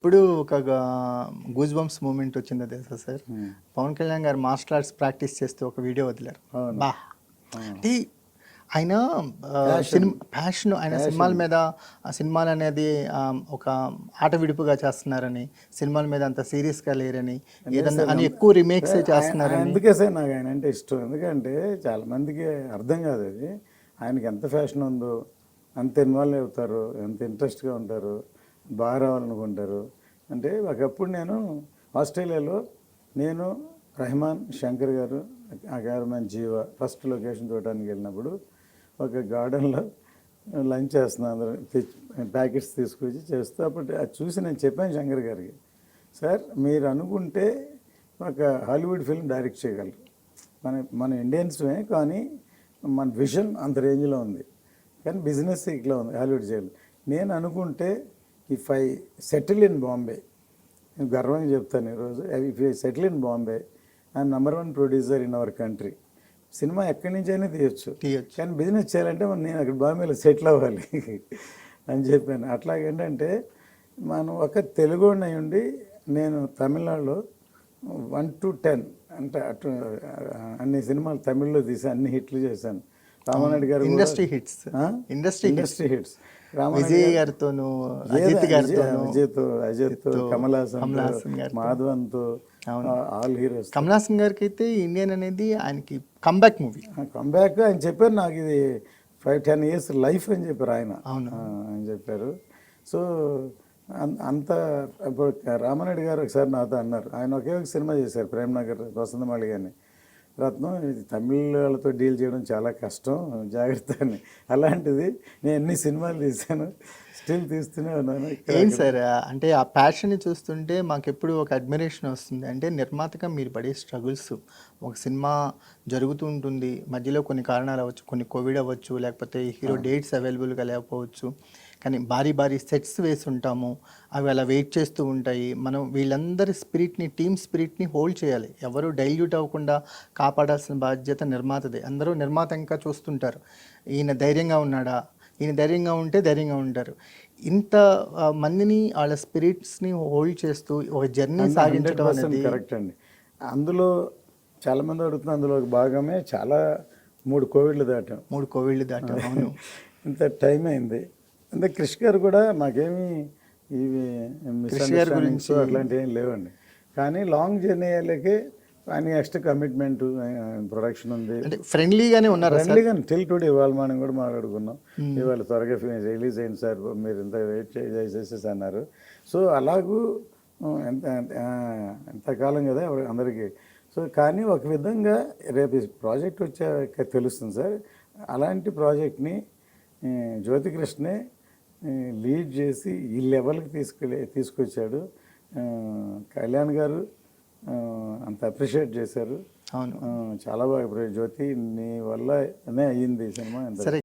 ఇప్పుడు ఒక goose bumps moment వచ్చిందో తెలుసా సార్? పవన్ కళ్యాణ్ గారు మార్షల్ ఆర్ట్స్ ప్రాక్టీస్ చేస్తూ ఒక వీడియో వదిలారు. బా అంటే ఆయన ప్యాషన్, ఆయన సినిమాల మీద, సినిమాలు అనేది ఒక ఆట విడుపుగా చేస్తున్నారని, సినిమాల మీద అంత సీరియస్గా లేరని, ఏదన్నా అని ఎక్కువ రిమేక్స్ చేస్తున్నారని. అందుకే సార్ నాకు ఆయన అంటే ఇష్టం. ఎందుకంటే చాలా మందికి అర్థం కాదు అది. ఆయనకి ఎంత ఫ్యాషన్ ఉందో, అంత ఇన్వాల్వ్ అవుతారు, ఎంత ఇంట్రెస్ట్గా ఉంటారు, బాగా రావాలనుకుంటారు. అంటే ఒకప్పుడు నేను ఆస్ట్రేలియాలో నేను రెహమాన్, శంకర్ గారు, ఆ కెమెరామెన్ జీవ ఫస్ట్ లొకేషన్ చూడడానికి వెళ్ళినప్పుడు ఒక గార్డెన్లో లంచ్ చేస్తున్నాను. అందరూ ప్యాకెట్స్ తీసుకొచ్చి చేస్తూ అప్పుడు అది చూసి నేను చెప్పాను శంకర్ గారికి, సార్ మీరు అనుకుంటే ఒక హాలీవుడ్ ఫిల్మ్ డైరెక్ట్ చేయగలరు, మన ఇండియన్స్మే, కానీ మన విజన్ అంత రేంజ్లో ఉంది, కానీ బిజినెస్ ఇట్లా ఉంది, హాలీవుడ్ చేయాలి. నేను అనుకుంటే if I settle in Bombay, నేను గర్వంగా చెప్తాను ఈరోజు, if I settle in Bombay I'm #1 producer in our country. Cinema ఎక్కడి నుంచి అయినా తీయచ్చు, కానీ బిజినెస్ చేయాలంటే నేను అక్కడ బాంబేలో సెటిల్ అవ్వాలి అని చెప్పాను. అట్లాగేంటంటే మనం ఒక తెలుగు అయి ఉండి నేను తమిళనాడులో 1 to 10 అంటే అటు అన్ని సినిమాలు తమిళ్లో తీసి అన్ని హిట్లు చేశాను. రామానాయుడు గారు industry hits, industry hits, Vijay గారితోను, అజిత్, కమల్ హాసన్, మాధవన్తో, ఆల్ హీరోస్. కమల్ హాసన్ గారికి అయితే ఇండియన్ అనేది ఆయనకి కంబ్యాక్ మూవీ. కంబ్యాక్ ఆయన చెప్పారు, నాకు ఇది 5-10 years లైఫ్ అని చెప్పారు ఆయన. ఆయన చెప్పారు. సో అంత ఇప్పుడు రామానాయుడు గారు ఒకసారి నాతో అన్నారు, ఆయన ఒకే ఒక సినిమా చేశారు, ప్రేమ్నగర్, వసంతమాళి గారిని. రత్నం, ఇది తమిళ వాళ్ళతో డీల్ చేయడం చాలా కష్టం, జాగ్రత్త అని. అలాంటిది నేను ఎన్ని సినిమాలు తీశాను, స్టిల్ తీస్తూనే ఉన్నాను. ఏం సార్ అంటే ఆ ప్యాషన్ని చూస్తుంటే మాకు ఎప్పుడు ఒక అడ్మిరేషన్ వస్తుంది. అంటే నిర్మాతగా మీరు పడే స్ట్రగుల్స్, ఒక సినిమా జరుగుతూ ఉంటుంది, మధ్యలో కొన్ని కారణాలు అవ్వచ్చు, కొన్ని కోవిడ్ అవ్వచ్చు, లేకపోతే హీరో డేట్స్ అవైలబుల్గా లేకపోవచ్చు, కానీ భారీ భారీ సెట్స్ వేసి ఉంటాము, అవి అలా వెయిట్ చేస్తూ ఉంటాయి. మనం వీళ్ళందరి స్పిరిట్ని, టీమ్ స్పిరిట్ని హోల్డ్ చేయాలి. ఎవరు డైల్యూట్ అవ్వకుండా కాపాడాల్సిన బాధ్యత నిర్మాతదే. అందరూ నిర్మాత ఇంకా చూస్తుంటారు, ఈయన ధైర్యంగా ఉన్నాడా, ఈయన ధైర్యంగా ఉంటే ధైర్యంగా ఉంటారు. ఇంత మందిని వాళ్ళ స్పిరిట్స్ని హోల్డ్ చేస్తూ ఒక జర్నీ సాగించడం అనేది కరెక్ట్ అండి. అందులో చాలామంది అడుగుతున్నారు, అందులో ఒక భాగమే చాలా 3 కోవిడ్లు దాటాం. అవును. ఇంత టైం అయింది. అంటే క్రిష్ గారు కూడా మాకేమి ఇవి మిస్అండర్స్టాండింగ్స్ అట్లాంటివి ఏం లేవండి, కానీ లాంగ్ జర్నీ అయ్యేకి ఆయన ఎక్స్ట్రా కమిట్మెంట్, ప్రొడక్షన్ ఉంది. ఫ్రెండ్లీగానే ఉన్నారు. ఫ్రెండ్లీగానే టిల్ టుడే, ఇవాళ మనం కూడా మాట్లాడుకున్నాం, ఇవాళ త్వరగా రిలీజ్ అయింది సార్, మీరు ఇంత వెయిట్ చేసేసి అన్నారు. సో అలాగూ ఎంతకాలం కదా అందరికీ. సో కానీ ఒక విధంగా రేపు ప్రాజెక్ట్ వచ్చాక తెలుస్తుంది సార్. అలాంటి ప్రాజెక్ట్ని జ్యోతికృష్ణే లీడ్ చేసి ఈ లెవెల్కి తీసుకొచ్చాడు. కళ్యాణ్ గారు అంత అప్రిషియేట్ చేశారు. అవును, చాలా బాగా. జ్యోతి నీ వల్లనే అయ్యింది ఈ సినిమా.